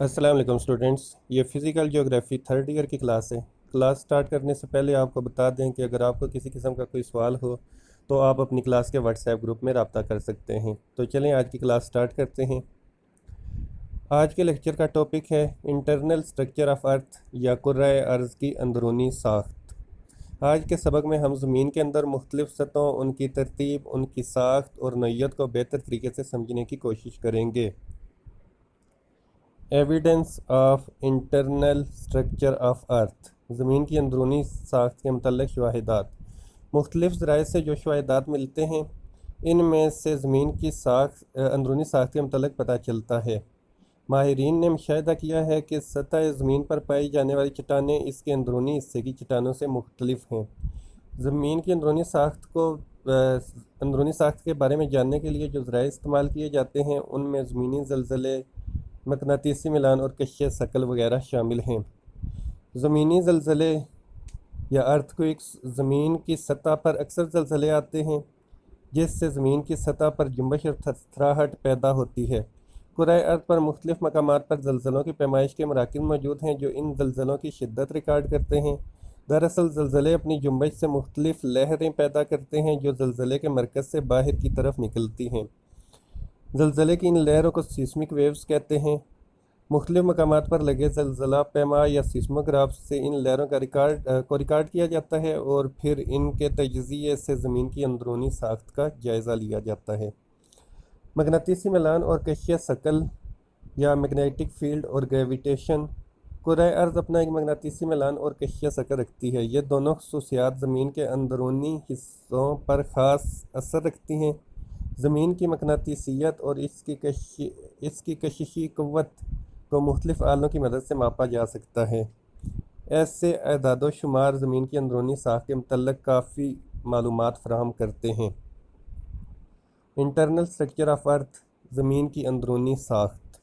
अस्सलाम वालेकुम स्टूडेंट्स। ये फ़िज़िकल ज्योग्राफी थर्ड ईयर की क्लास है। क्लास स्टार्ट करने से पहले आपको बता दें कि अगर आपको किसी किस्म का कोई सवाल हो तो आप अपनी क्लास के व्हाट्सएप ग्रुप में रब्ता कर सकते हैं। तो चलें आज की क्लास स्टार्ट करते हैं। आज के लेक्चर का टॉपिक है इंटरनल स्ट्रक्चर ऑफ अर्थ या कुर्राए अर्ज़ की अंदरूनी साख्त। आज के सबक में हम ज़मीन के अंदर मुख्तलिफ़ सतहों, उनकी तरतीब, उनकी साख्त और नौइयत को बेहतर तरीके से समझने की कोशिश करेंगे। Evidence of internal structure of earth, ज़मीन की अंदरूनी साख्त के मतलब शवाहिदात। मुख्तलिफ़ ज़राए से जो शवाहिदात मिलते हैं इनमें से ज़मीन की अंदरूनी साख्त के मतलब पता चलता है। माहिरीन ने मुशाहिदा किया है कि सतह ज़मीन पर पाई जाने वाली चट्टानें इसके अंदरूनी हिस्से की चट्टानों से मुख्तलिफ हैं। ज़मीन की अंदरूनी साख्त के बारे में जानने के लिए जो ज़राए इस्तेमाल किए जाते हैं उनमें ज़मीनी ज़लज़ले, मकनातीसी मिलान और कश्श शकल वगैरह शामिल हैं। ज़मीनी ज़लज़ले या अर्थक्वेक्स, ज़मीन की सतह पर अक्सर ज़लज़ले आते हैं जिससे ज़मीन की सतह पर जुम्बश और थरथराहट पैदा होती है। कुराए अर्थ पर मुख्तलिफ़ मकामात पर ज़लज़लों की पैमाइश के मराकिज़ मौजूद हैं जो इन ज़लज़लों की शिद्दत रिकॉर्ड करते हैं। दरअसल ज़लज़ले अपनी जुम्बश से मुख्तलिफ़ लहरें पैदा करते हैं जो ज़लज़ले के मरकज़ से बाहर की तरफ निकलती हैं। ज़लज़ले की इन लहरों को सीस्मिक वेव्स कहते हैं। मुख्तलिफ़ मकामात पर लगे ज़लज़ला पैमा या सीस्मोग्राफ से इन लहरों का रिकॉर्ड किया जाता है और फिर इनके तजज़िये से ज़मीन की अंदरूनी साख्त का जायज़ा लिया जाता है। मकनातीसी मिलान और कश्श शकल या मैग्नेटिक फील्ड और ग्रेविटेशन, कुराए अर्ज़ अपना एक मकनातीसी मिलान और कश्श शकल रखती है। ये दोनों खसूसियात ज़मीन के अंदरूनी हिस्सों पर ख़ास असर रखती हैं। ज़मीन की मकनातीसियत और इसकी कशिशी क़ुव्वत को मुख्तलिफ़ आलों की मदद से मापा जा सकता है। ऐसे एदाद शुमार ज़मीन की अंदरूनी साख्त के मतलब काफ़ी मालूमात फराहम करते हैं। इंटरनल स्ट्रक्चर ऑफ अर्थ, ज़मीन की अंदरूनी साख्त।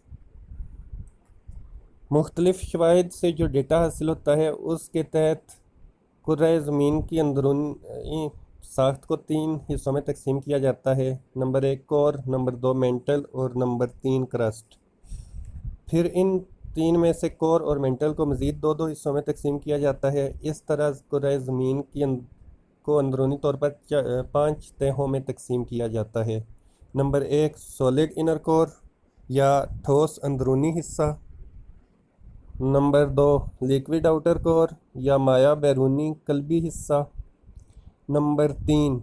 मुख्तलिफ़ शवाहिद से जो डेटा हासिल होता है उसके तहत कुर्राए ज़मीन की अंदरूनी साख्त को 3 हिस्सों में तकसीम किया जाता है। नंबर 1 कोर, नंबर 2 मेंटल और नंबर 3 क्रस्ट। फिर इन 3 में से कोर और मेंटल को मज़ीद 2-2 हिस्सों में तकसीम किया जाता है। इस तरह कुर्राए ज़मीन को अंदरूनी तौर पर 5 तहों में तकसीम किया जाता है। नंबर 1 सॉलिड इनर कोर या ठोस अंदरूनी हिस्सा। नंबर 2 लिक्विड आउटर कोर या माया बैरूनी कल्बी हिस्सा। नंबर 3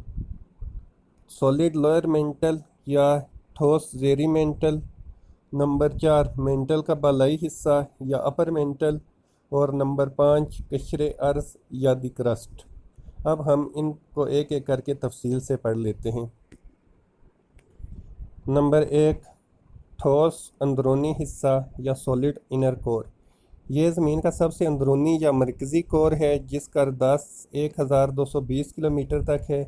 सॉलिड लोअर मेंटल या ठोस ज़ेरी मेंटल। नंबर 4 मेंटल का बालाई हिस्सा या अपर मेंटल। और नंबर 5 कशरे अर्ज़ या दी क्रस्ट। अब हम इनको एक एक करके तफसील से पढ़ लेते हैं। नंबर 1 ठोस अंदरूनी हिस्सा या सॉलिड इनर कोर। ये ज़मीन का सबसे अंदरूनी या मरकज़ी कोर है जिसका अर्दास 1220 किलोमीटर तक है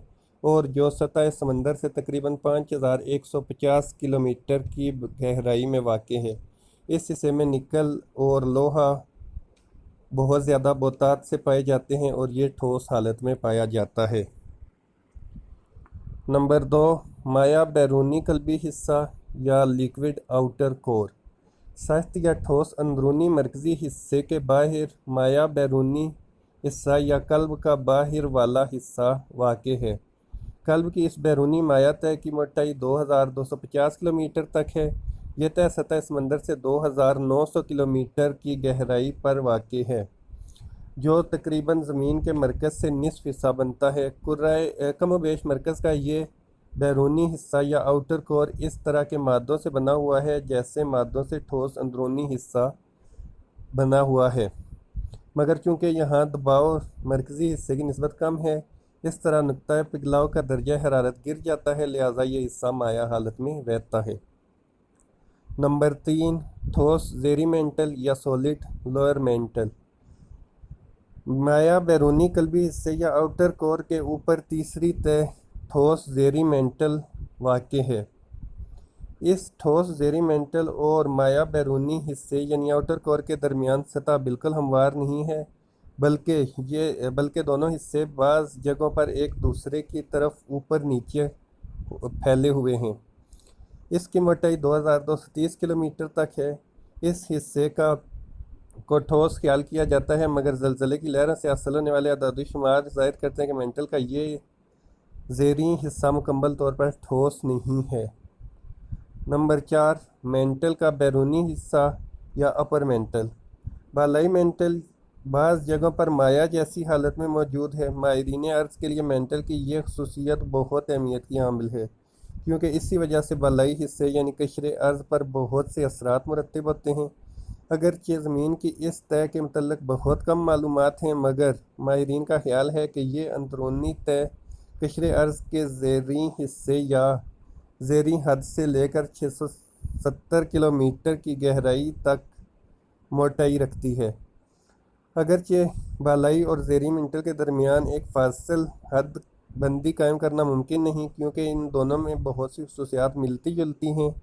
और जो सतह समंदर से तकरीबन 5150 किलोमीटर की गहराई में वाक़ है। इस हिस्से में निकल और लोहा बहुत ज़्यादा बहुतात से पाए जाते हैं और ये ठोस हालत में पाया जाता है। नंबर 2 माया बैरूनी कल्बी हिस्सा या लिक्विड आउटर कोर। सख्त या ठोस अंदरूनी मरकज़ी हिस्से के बाहर माया बैरूनी हिस्सा या कल्ब का बाहर वाला हिस्सा वाक़ है। कल्ब की इस बैरूनी माया तह की मोटाई 2250 किलोमीटर तक है। यह तह सतह समंदर से 2900 किलोमीटर की गहराई पर वाक़ है जो तकरीबन ज़मीन के मरकज़ से निसफ हिस्सा बनता है। कुर्राए कमोबेश मरकज़ का ये बैरूनी हिस्सा या आउटर कोर इस तरह के मादों से बना हुआ है जैसे मादों से ठोस अंदरूनी हिस्सा बना हुआ है, मगर चूँकि यहाँ दबाव मरकज़ी हिस्से की निस्बत कम है इस तरह नुक्ता पिघलाव का दर्जा हरारत गिर जाता है, लिहाजा ये हिस्सा माया हालत में रहता है। नंबर 3 ठोस ज़ेरी मेंटल या सॉलिड लोअर मेंटल। माया बैरूनी कल्बी हिस्से या आउटर कोर के ऊपर तीसरी तह ठोस ज़ेरी मेंटल वाक़ है। इस ठोस ज़ेरी मेंटल और माया बैरूनी हिस्से यानी आउटर कोर के दरमियान सतह बिल्कुल हमवार नहीं है, बल्कि दोनों हिस्से बाज़ जगहों पर एक दूसरे की तरफ ऊपर नीचे फैले हुए हैं। इसकी मोटाई 2230 किलोमीटर तक है। इस हिस्से को ठोस ख्याल किया जाता है, मगर ज़लज़ले की लहरों से हासिल होने वाले अदाद शुमार ज़ाहिर करते हैं कि मेंटल का ये ज़ेरी हिस्सा मुकम्मल तौर पर ठोस नहीं है। नंबर 4, मेंटल का बैरूनी हिस्सा या अपर मेंटल। बालाई मेंटल बाज़ जगहों पर माया जैसी हालत में मौजूद है। माहिरीन अर्ज़ के लिए मेंटल की ये खसूसियत बहुत अहमियत की हामिल है, क्योंकि इसी वजह से बालाई हिस्से यानी कशरे अर्ज़ पर बहुत से असरात मुरतब होते हैं। अगरचे ज़मीन की इस तय के मतलब बहुत कम मालूमात हैं, मगर माहिरीन का ख्याल है कि ये अंदरूनी तय कशरे अर्ज़ के ज़ेरी हिस्से या ज़ेरी हद से लेकर 670 किलोमीटर की गहराई तक मोटाई रखती है। अगरचे बालाई और ज़ेरी मेंटल के दरमियान एक फासिल हद बंदी कायम करना मुमकिन नहीं, क्योंकि इन दोनों में बहुत सी खसूसियात मिलती जुलती हैं,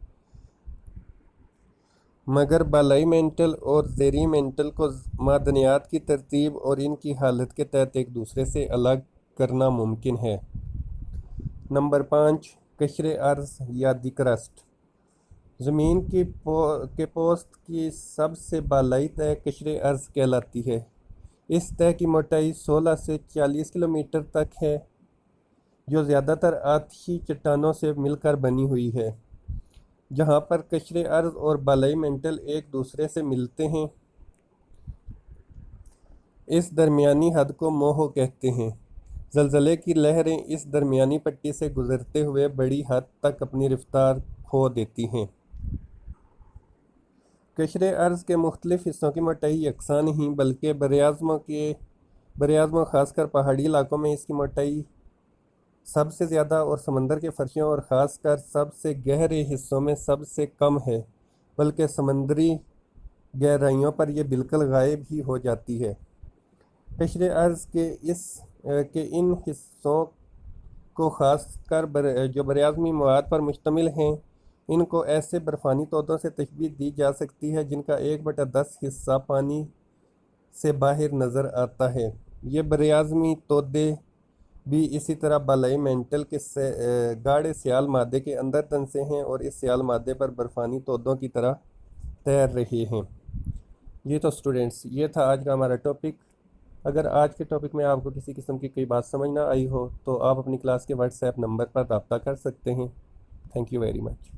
मगर बालाई मेंटल और ज़ेरी मेंटल को मादनियात की तरतीब और इनकी हालत के तहत एक दूसरे से अलग करना मुमकिन है। नंबर 5, कशरे अर्ज़ या दी क्रस्ट। ज़मीन के पोस्त की सबसे बालाई तय कशरे अर्ज़ कहलाती है। इस तय की मोटाई 16 से 40 किलोमीटर तक है, जो ज़्यादातर आतिशी चट्टानों से मिलकर बनी हुई है। जहाँ पर कशरे अर्ज़ और बालाई मेंटल एक दूसरे से मिलते हैं, इस दरमियानी हद को मोह कहते हैं। ज़लज़ले की लहरें इस दरमियानी पट्टी से गुज़रते हुए बड़ी हद तक अपनी रफ्तार खो देती हैं। कशरे अर्ज़ के मुख्तलिफ हिस्सों की मोटाई यकसा नहीं, बल्कि बरआज़मों ख़ासकर पहाड़ी इलाकों में इसकी मोटाई सबसे ज़्यादा और समंदर के फर्शों और ख़ासकर सबसे गहरे हिस्सों में सबसे कम है, बल्कि समंदरी गहराइयों पर यह बिल्कुल गायब ही हो जाती है। कशरे अर्ज़ के इन हिस्सों को ख़ासकर जो बरआज़मी मवाद पर मुश्तमिल हैं, इनको ऐसे बर्फ़ानी तोदों से तशबीह दी जा सकती है जिनका 1/10 हिस्सा पानी से बाहर नज़र आता है। ये बरआज़मी तोदे भी इसी तरह बालाई मेंटल के गाढ़े सियाल मादे के अंदर तन से हैं और इस सियाल मादे पर बर्फ़ानी तोदों की तरह तैर रहे हैं। ये तो स्टूडेंट्स, ये था आज का हमारा टॉपिक। अगर आज के टॉपिक में आपको किसी किस्म की कोई बात समझ ना आई हो तो आप अपनी क्लास के व्हाट्सएप नंबर पर रब्ता कर सकते हैं। Thank you very much.